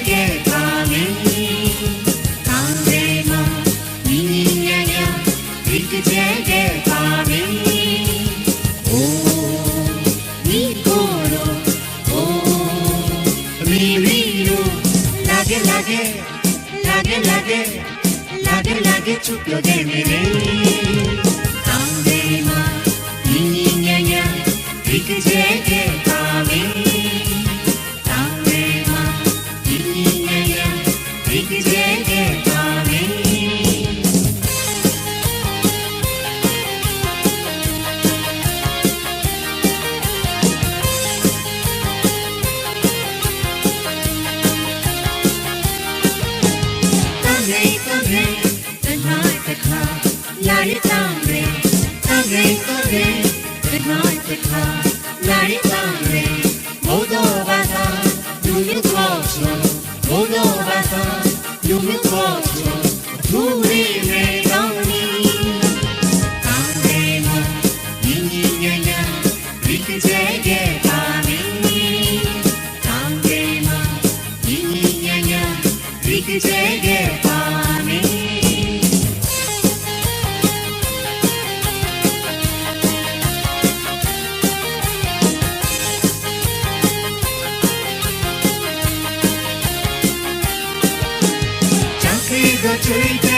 get coming. Tangema, Ninyanya, get coming. Oh, Nikoro, oh, Mirio, lage, chupyo de mire. Tangema, Ninyanya, get coming. Tangema, Ninyanya, get coming. Tree